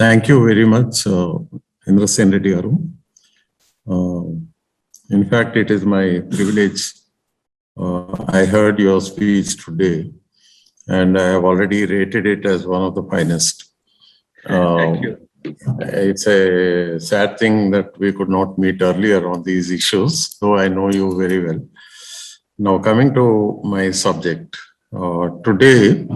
Thank you very much, Indrasen Reddy garu. In fact, it is my privilege. I heard your speech today, and I have already rated it as one of the finest. Thank you. It's a sad thing that we could not meet earlier on these issues, though I know you very well. Now, coming to my subject, today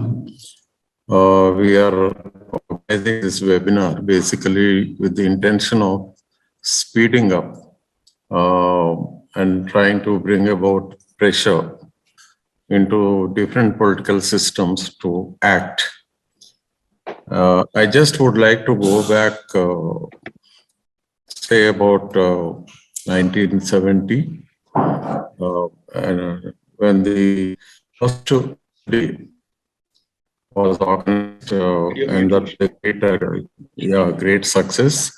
we are organizing this webinar basically with the intention of speeding up and trying to bring about pressure into different political systems to act. I just would like to go back, say about 1970, and when the first day was organized, and that's a great success.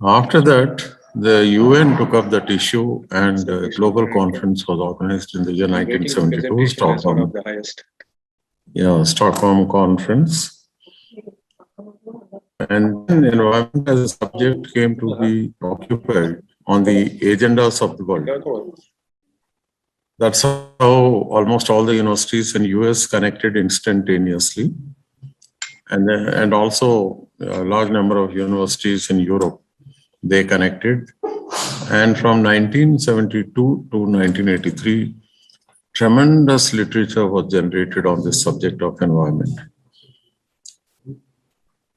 After that, the UN took up that issue, and a global conference was organized in the year 1972, Stockholm. Stockholm Conference. And then environment as a subject came to be occupied on the agendas of the world. That's how almost all the universities in US connected instantaneously. And also a large number of universities in Europe, they connected. And from 1972 to 1983, tremendous literature was generated on this subject of environment.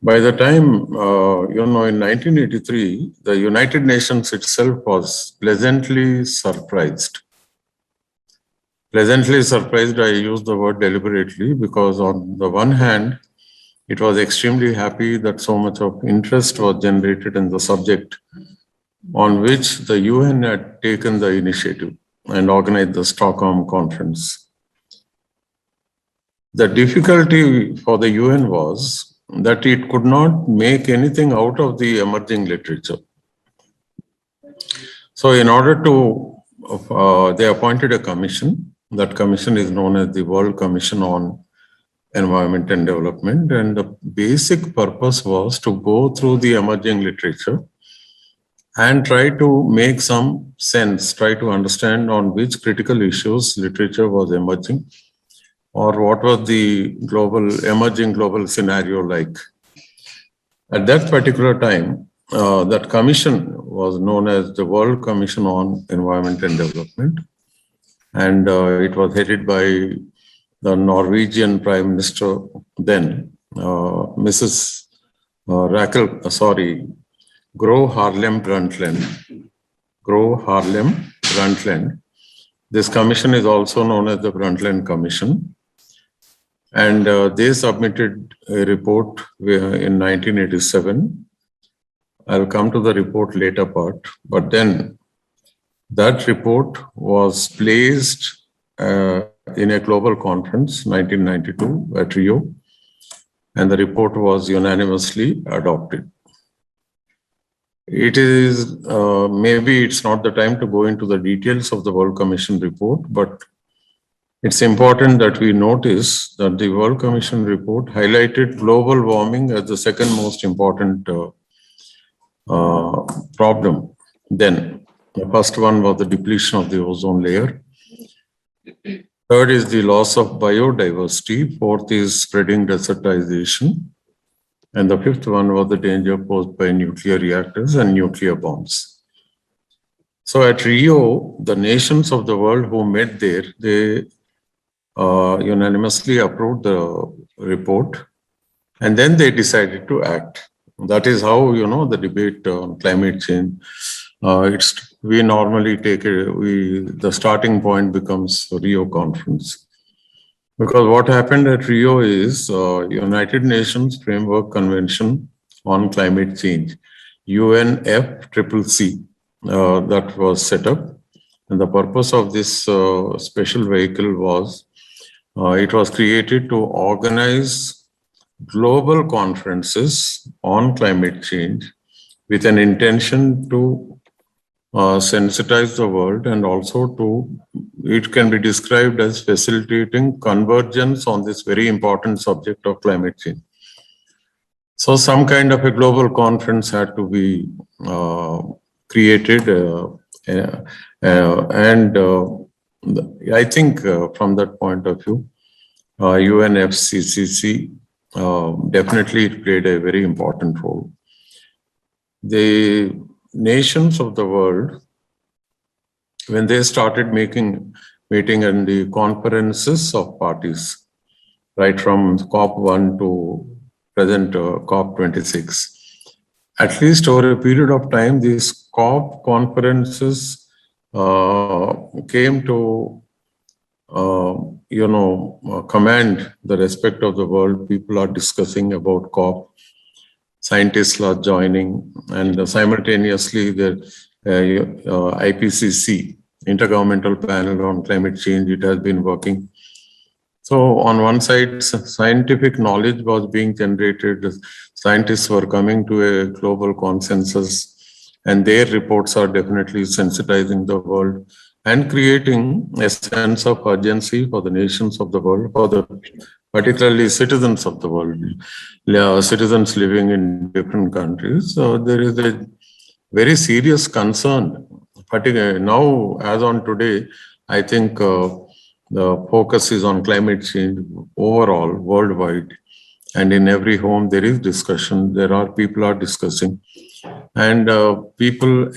By the time, in 1983, the United Nations itself was pleasantly surprised. Pleasantly surprised, I use the word deliberately, because on the one hand, it was extremely happy that so much of interest was generated in the subject on which the UN had taken the initiative and organized the Stockholm Conference. The difficulty for the UN was that it could not make anything out of the emerging literature. So in order to, they appointed a commission. That commission is known as the World Commission on Environment and Development. And the basic purpose was to go through the emerging literature and try to make some sense, try to understand on which critical issues literature was emerging, or what was the emerging global scenario like. At that particular time, that commission was known as the World Commission on Environment and Development. And it was headed by the Norwegian Prime Minister then, Mrs. Gro Harlem Brundtland. This commission is also known as the Brundtland Commission. And they submitted a report in 1987. I'll come to the report later part, but then that report was placed in a global conference, 1992 at Rio, and the report was unanimously adopted. It is, maybe it's not the time to go into the details of the World Commission report, but it's important that we notice that the World Commission report highlighted global warming as the second most important problem. Then the first one was the depletion of the ozone layer. Third is the loss of biodiversity. Fourth is spreading desertization. And the fifth one was the danger posed by nuclear reactors and nuclear bombs. So at Rio, the nations of the world who met there, they unanimously approved the report, and then they decided to act. That is how, the debate on climate change, we normally take the starting point becomes Rio conference. Because what happened at Rio is United Nations Framework Convention on Climate Change, UNFCCC, that was set up. And the purpose of this special vehicle was, it was created to organize global conferences on climate change with an intention to sensitize the world, and also it can be described as facilitating convergence on this very important subject of climate change. So some kind of a global conference had to be created, and I think from that point of view, UNFCCC definitely it played a very important role. The nations of the world, when they started meeting in the conferences of parties, right from COP1 to present COP26, at least over a period of time, these COP conferences came to command the respect of the world. People are discussing about COP. Scientists are joining, and simultaneously the IPCC, Intergovernmental Panel on Climate Change, it has been working. So on one side, scientific knowledge was being generated. Scientists were coming to a global consensus, and their reports are definitely sensitizing the world and creating a sense of urgency for the nations of the world, for the particularly citizens of the world, citizens living in different countries. So there is a very serious concern. Particularly now, as on today, I think the focus is on climate change overall, worldwide. And in every home, there is discussion. People are discussing. And people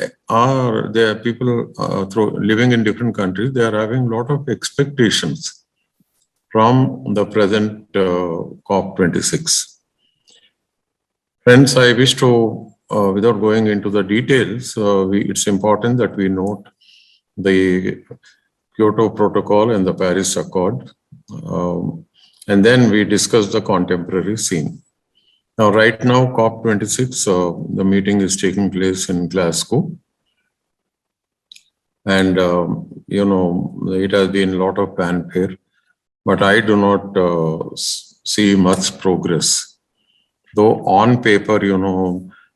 living in different countries, they are having a lot of expectations from the present COP26. Friends, I wish to, without going into the details, it's important that we note the Kyoto Protocol and the Paris Accord, and then we discuss the contemporary scene. Now, right now, COP26, the meeting is taking place in Glasgow. And, it has been a lot of fanfare, but I do not see much progress. Though on paper,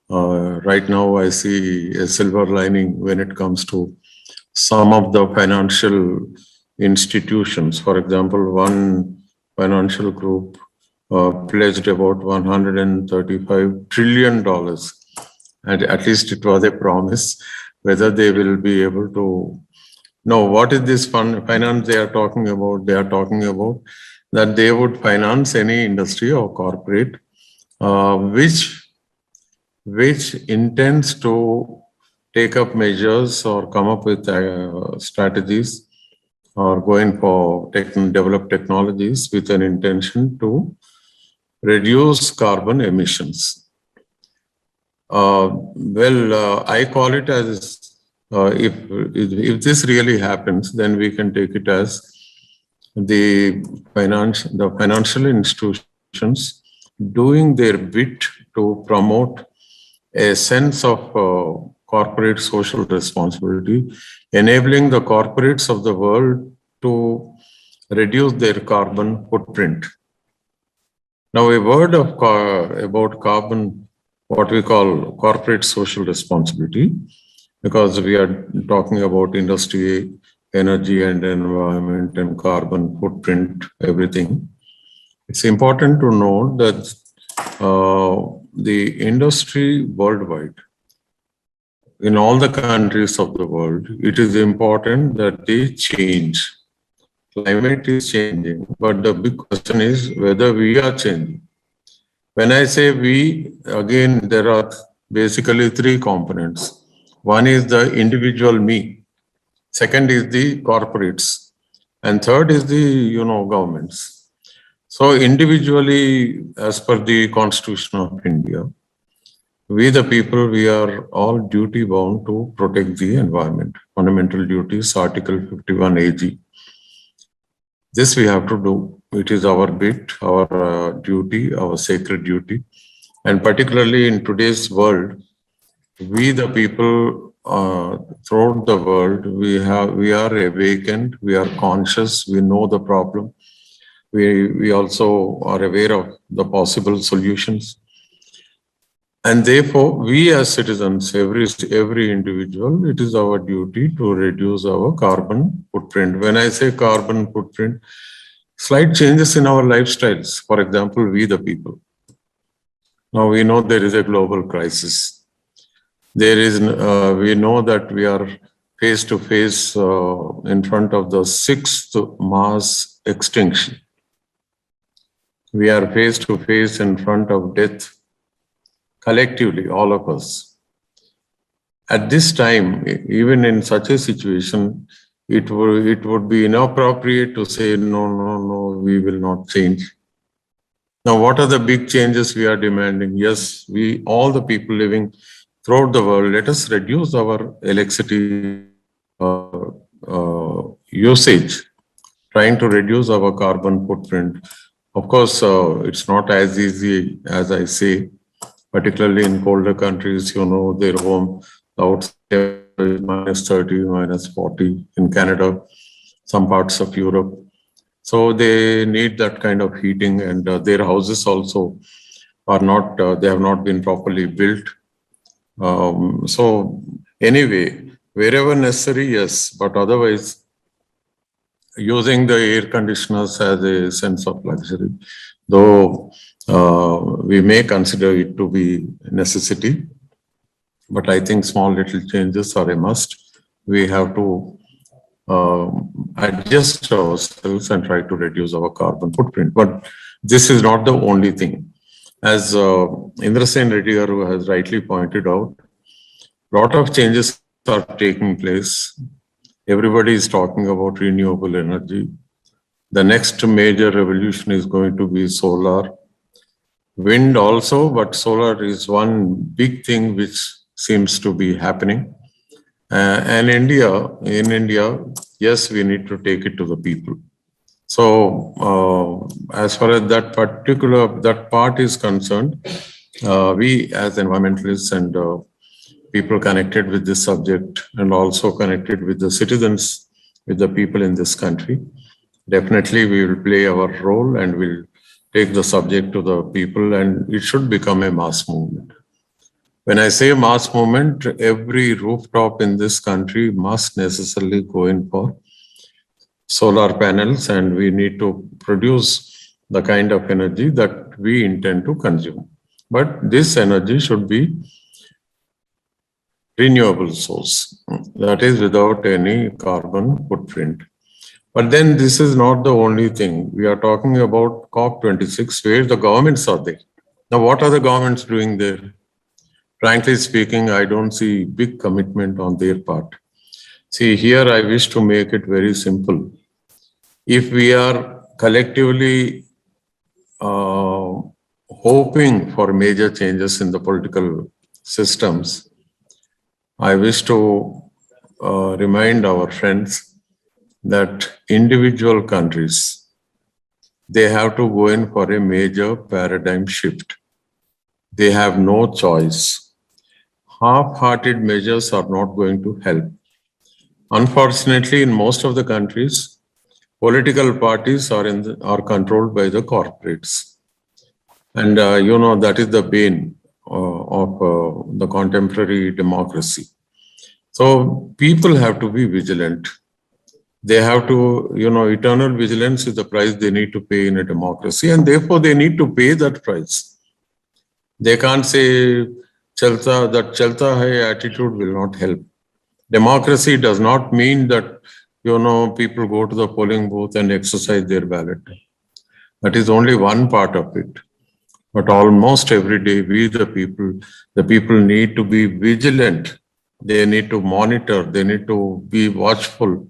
right now I see a silver lining when it comes to some of the financial institutions. For example, one financial group pledged about $135 trillion. And at least it was a promise. Whether they will be able to know what is this finance they are talking about. They are talking about that they would finance any industry or corporate which intends to take up measures or come up with strategies or going for develop technologies with an intention to reduce carbon emissions. I call it as if this really happens, then we can take it as the financial institutions doing their bit to promote a sense of corporate social responsibility, enabling the corporates of the world to reduce their carbon footprint. Now, a word about carbon, what we call corporate social responsibility, because we are talking about industry, energy and environment and carbon footprint, everything. It's important to note that the industry worldwide, in all the countries of the world, it is important that they change. Climate is changing, but the big question is whether we are changing. When I say we, again, there are basically three components. One is the individual me. Second is the corporates. And third is the, governments. So individually, as per the Constitution of India, we the people, we are all duty bound to protect the environment. Fundamental duties, Article 51 AG. This we have to do. It is our bit, our duty, our sacred duty. And particularly in today's world, we the people throughout the world, we are awakened, we are conscious, we know the problem. We also are aware of the possible solutions. And therefore, we as citizens, every individual, it is our duty to reduce our carbon footprint. When I say carbon footprint, slight changes in our lifestyles. For example, we the people. Now we know there is a global crisis. There is, we know that we are face to face in front of the sixth mass extinction. We are face to face in front of death collectively, all of us. At this time, even in such a situation, it would be inappropriate to say, no, we will not change. Now, what are the big changes we are demanding? Yes, we, all the people living throughout the world, let us reduce our electricity usage, trying to reduce our carbon footprint. Of course, it's not as easy as I say, particularly in colder countries, their home outside is minus 30, minus 40 in Canada, some parts of Europe. So they need that kind of heating, and their houses also are not, they have not been properly built. So anyway, wherever necessary, yes, but otherwise, using the air conditioners as a sense of luxury, though we may consider it to be necessity, but I think small little changes are a must. We have to adjust ourselves and try to reduce our carbon footprint. But this is not the only thing. As Indrasen Reddy has rightly pointed out, a lot of changes are taking place. Everybody is talking about renewable energy. The next major revolution is going to be solar. Wind also, but solar is one big thing which seems to be happening. And in India, yes, we need to take it to the people. So as far as that part is concerned, we as environmentalists and people connected with this subject and also connected with the citizens, with the people in this country, definitely we will play our role and we'll take the subject to the people, and it should become a mass movement. When I say mass movement, every rooftop in this country must necessarily go in for solar panels, and we need to produce the kind of energy that we intend to consume. But this energy should be renewable source, that is without any carbon footprint. But then this is not the only thing. We are talking about COP26, where the governments are there. Now, what are the governments doing there? Frankly speaking, I don't see big commitment on their part. See, here I wish to make it very simple. If we are collectively hoping for major changes in the political systems, I wish to remind our friends that individual countries, they have to go in for a major paradigm shift. They have no choice. Half-hearted measures are not going to help. Unfortunately, in most of the countries, political parties are controlled by the corporates. And that is the bane of the contemporary democracy. So people have to be vigilant. They have to, eternal vigilance is the price they need to pay in a democracy, and therefore they need to pay that price. They can't say, chalta hai attitude will not help. Democracy does not mean that, people go to the polling booth and exercise their ballot. That is only one part of it. But almost every day, we, the people need to be vigilant. They need to monitor. They need to be watchful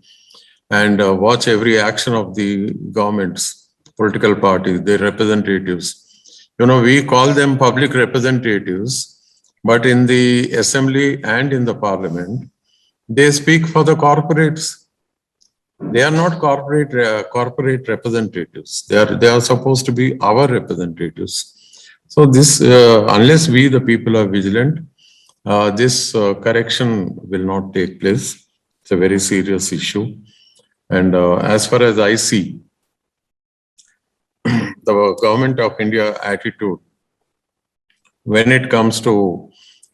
and watch every action of the governments, political parties, their representatives. We call them public representatives, but in the assembly and in the parliament, they speak for the corporates. They are not corporate representatives. They are supposed to be our representatives. So this, unless we, the people, are vigilant, this correction will not take place. It's a very serious issue. And as far as I see, the government of India attitude, when it comes to,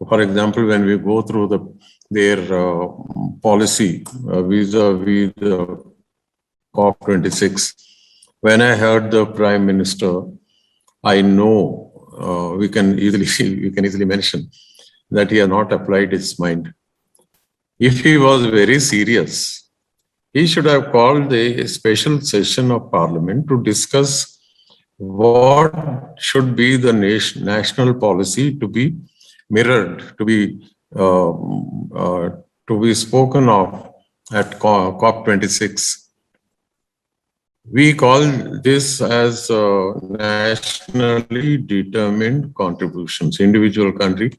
for example, when we go through their policy vis-a-vis the COP26, when I heard the Prime Minister, I know we can easily mention that he has not applied his mind. If he was very serious, he should have called a special session of Parliament to discuss what should be the national policy to be mirrored, uh, to be spoken of at COP26. We call this as nationally determined contributions. Individual country,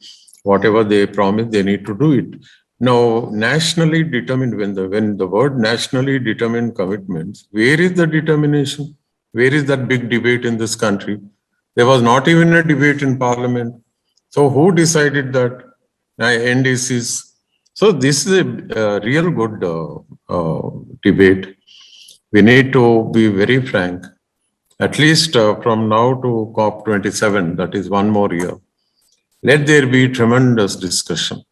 whatever they promise, they need to do it. Now, nationally determined, when the word nationally determined commitments, where is the determination? Where is that big debate in this country? There was not even a debate in Parliament. So who decided that? NDCs. So this is a real good debate. We need to be very frank, at least from now to COP27, that is one more year. Let there be tremendous discussion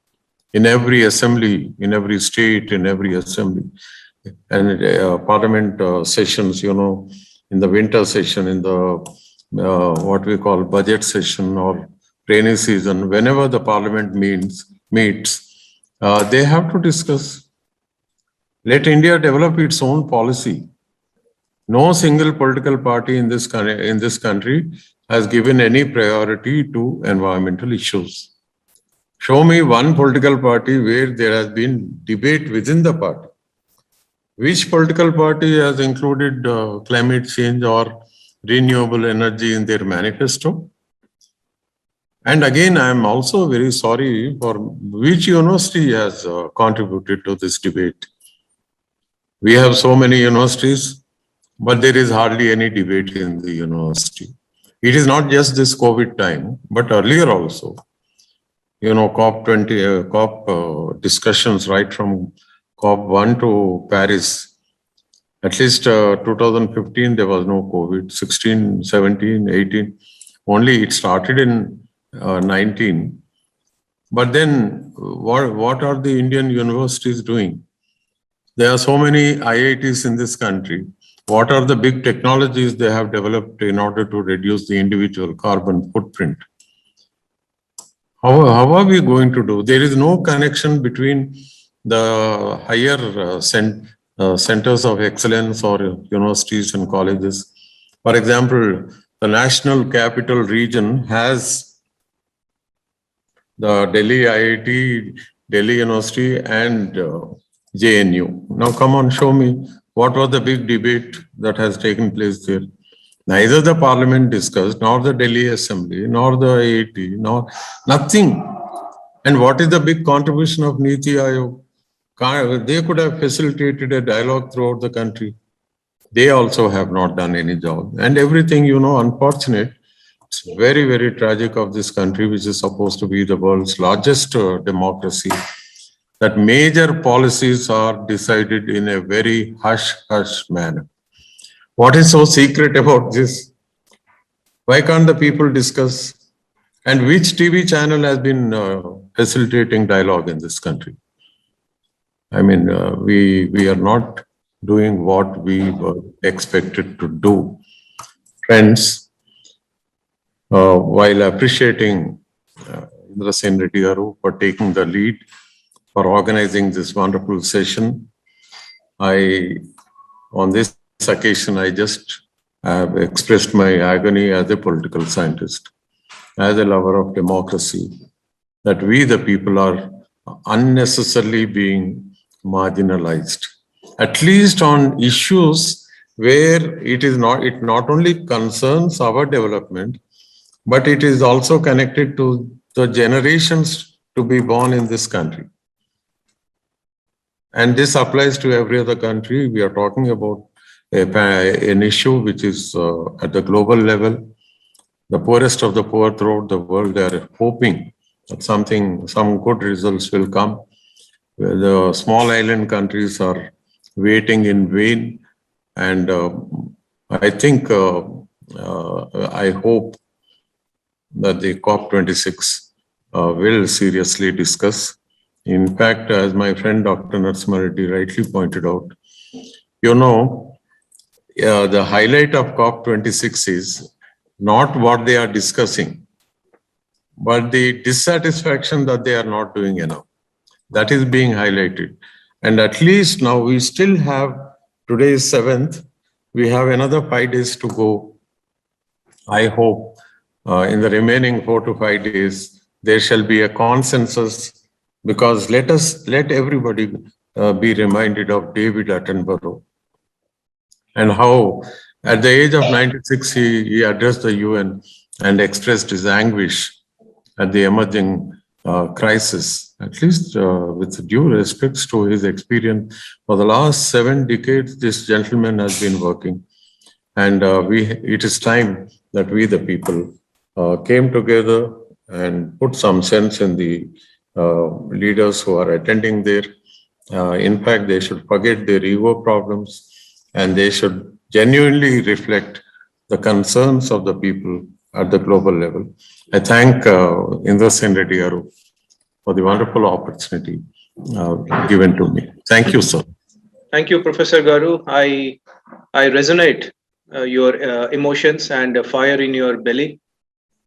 in every assembly, in every state, in every assembly, and parliament sessions, in the winter session, in the what we call budget session or rainy season, whenever the parliament meets, they have to discuss. Let India develop its own policy. No single political party in this country has given any priority to environmental issues. Show me one political party where there has been debate within the party. Which political party has included climate change or renewable energy in their manifesto? And again, I am also very sorry for which university has contributed to this debate. We have so many universities, but there is hardly any debate in the university. It is not just this COVID time, but earlier also. COP discussions right from COP1 to Paris. At least 2015, there was no COVID. 16, 17, 18. Only it started in 19. But then what are the Indian universities doing? There are so many IITs in this country. What are the big technologies they have developed in order to reduce the individual carbon footprint? How are we going to do? There is no connection between the higher centers of excellence or universities and colleges. For example, the National Capital Region has the Delhi IIT, Delhi University, and JNU. Now, come on, show me what was the big debate that has taken place there. Neither the parliament discussed, nor the Delhi Assembly, nor the IIT, nor nothing. And what is the big contribution of Niti Aayog? They could have facilitated a dialogue throughout the country. They also have not done any job. And everything, unfortunate. It's very, very tragic of this country, which is supposed to be the world's largest democracy, that major policies are decided in a very hush-hush manner. What is so secret about this? Why can't the people discuss? And which TV channel has been facilitating dialogue in this country? I mean, we are not doing what we were expected to do. Friends, while appreciating Indra Sen Reddy Garu for taking the lead, for organizing this wonderful session, on this occasion, I just have expressed my agony as a political scientist, as a lover of democracy, that we the people are unnecessarily being marginalized, at least on issues where it not only concerns our development, but it is also connected to the generations to be born in this country. And this applies to every other country. We are talking about an issue which is at the global level. The poorest of the poor throughout the world, they are hoping that some good results will come. The small island countries are waiting in vain. And I think, I hope that the COP26 will seriously discuss. In fact, as my friend Dr. Narasimha Reddy rightly pointed out, the highlight of COP26 is not what they are discussing, but the dissatisfaction that they are not doing enough, that is being highlighted. And at least now we still have, today is 7th, we have another 5 days to go. I hope in the remaining 4 to 5 days, there shall be a consensus, because let everybody be reminded of David Attenborough and how at the age of 96, he addressed the UN and expressed his anguish at the emerging crisis, at least with due respects to his experience. For the last 7 decades, this gentleman has been working. And it is time that we, the people, came together and put some sense in the leaders who are attending there. In fact, they should forget their ego problems and they should genuinely reflect the concerns of the people at the global level. I thank Indra Sen Reddy Garu for the wonderful opportunity given to me. Thank you, sir. Thank you, Professor Garu. I resonate your emotions and fire in your belly.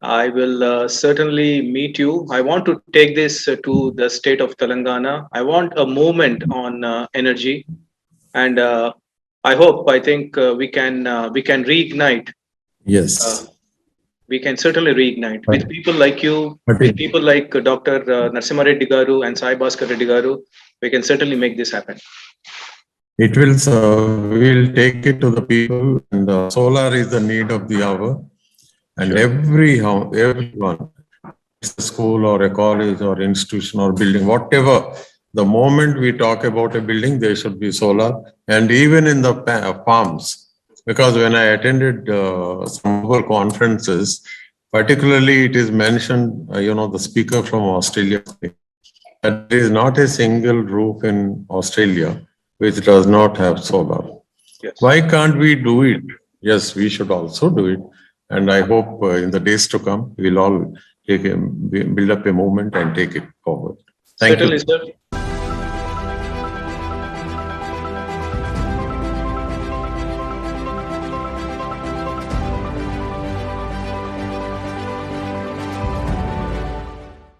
I will certainly meet you. I want to take this to the state of Telangana. I want a movement on energy, and I think we can reignite. Yes. We can certainly reignite with people like you, with people like Dr. Narasimha Reddy Garu and Sai Bhaskar Reddy Garu. We can certainly make this happen. It will, we'll take it to the people, and solar is the need of the hour. And sure. Everyone, it's a school or a college or institution or building, whatever, the moment we talk about a building, there should be solar. And even in the farms, because when I attended some of our conferences, particularly it is mentioned, the speaker from Australia, that there is not a single roof in Australia which does not have solar. Yes. Why can't we do it? Yes, we should also do it. And I hope in the days to come, we'll all build up a movement and take it forward. Thank you. Certainly, sir.